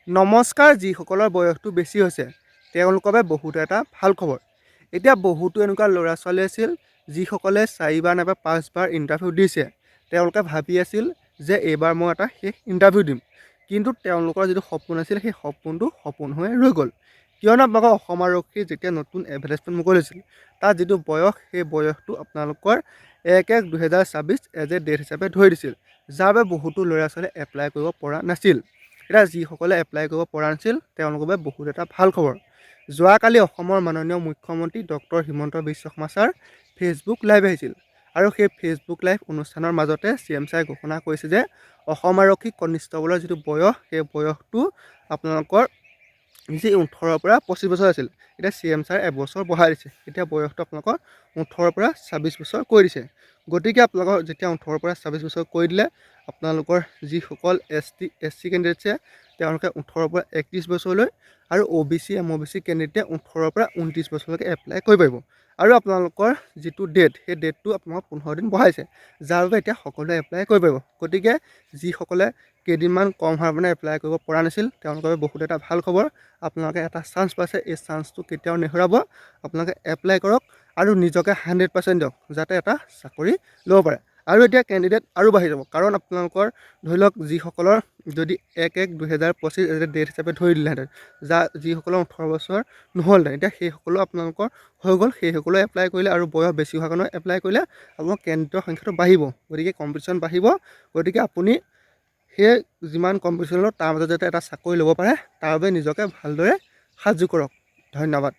নমস্কাৰ, যিসকলৰ বয়সটো বেছি হৈছে তেওঁলোকৰ বাবে বহুতো এটা ভাল খবৰ। এতিয়া বহুতো এনেকুৱা ল'ৰা ছোৱালী আছিল যিসকলে 4বাৰ নাইবা 5বাৰ ইণ্টাৰভিউ দিছে। তেওঁলোকে ভাবি আছিল যে এইবাৰ মই এটা শেষ ইণ্টাৰভিউ দিম, কিন্তু তেওঁলোকৰ যিটো সপোন আছিল সেই সপোনটো সপোন হৈ ৰৈ গ'ল। কিয়নো আপোনালোকৰ অসম আৰক্ষীৰ যেতিয়া নতুন এডভাৰটাইজমেণ্ট মুকলিছিল তাৰ যিটো বয়স সেই বয়সটো আপোনালোকৰ 1/1/2024 এজ এ ডেট হিচাপে ধৰি দিছিল, যাৰ বাবে বহুতো ল'ৰা ছোৱালীয়ে এপ্লাই কৰিব পৰা নাছিল। এতিয়া যিসকলে এপ্লাই কৰিব পৰা নাছিল তেওঁলোকৰ বাবে বহুত এটা ভাল খবৰ। যোৱাকালি অসমৰ মাননীয় মুখ্যমন্ত্ৰী doctor Himanta Biswa Sarma sir Facebook live আহিছিল আৰু সেই ফেচবুক লাইভ অনুষ্ঠানৰ মাজতে CM ছাৰে ঘোষণা কৰিছে যে অসম আৰক্ষী কনিষ্টবলৰ যিটো বয়স সেই বয়সটো আপোনালোকৰ যি 18ৰ পৰা 25 বছৰ আছিল, এতিয়া CM ছাৰে এবছৰ বঢ়াই দিছে। এতিয়া বয়সটো আপোনালোকৰ 18ৰ পৰা 26 বছৰ কৰি দিছে। গতিকে আপোনালোকৰ যেতিয়া 18ৰ পৰা 26 বছৰ কৰি দিলে আপোনালোকৰ যিসকল SC কেণ্ডিডেটছে তেওঁলোকে 18ৰ পৰা 31 বছৰলৈ আৰু OBC MOBC কেণ্ডিডেটে 18ৰ পৰা 29 বছৰলৈকে এপ্লাই কৰিব পাৰিব। আৰু আপোনালোকৰ যিটো ডেট সেই ডেটটো আপোনালোকৰ 15 দিন বঢ়াইছে, যাৰ বাবে এতিয়া সকলোৱে এপ্লাই কৰিব পাৰিব। গতিকে যিসকলে কেইদিনমান কম হোৱাৰ মানে এপ্লাই কৰিব পৰা নাছিল তেওঁলোকৰ বহুত এটা ভাল খবৰ। আপোনালোকে এটা চান্স পাইছে, এই চান্সটো কেতিয়াও নেহেৰাব। আপোনালোকে এপ্লাই কৰক আৰু নিজকে 100% দিয়ক যাতে এটা চাকৰি ল'ব পাৰে। আৰু এতিয়া কেণ্ডিডেট আৰু বাঢ়ি যাব, কাৰণ আপোনালোকৰ ধৰি লওক যিসকলৰ যদি 1/1/2025 এজ এ ডেট হিচাপে ধৰি দিলেহেঁতেন, যিসকলৰ 18 বছৰ নহ'লহেঁতেন, এতিয়া সেইসকলেও আপোনালোকৰ হৈ গ'ল। সেইসকলেও এপ্লাই কৰিলে আৰু বয়স বেছি হোৱাৰ কাৰণে এপ্লাই কৰিলে আপোনালোকৰ কেণ্ডিডেটৰ সংখ্যাটো বাঢ়িব। গতিকে কম্পিটিশ্যন বাঢ়িব। গতিকে আপুনি সেই যিমান কম্পিটিশ্যন লওক তাৰ মাজত যাতে এটা চাকৰি ল'ব পাৰে তাৰ বাবে নিজকে ভালদৰে সাজু কৰক। ধন্যবাদ।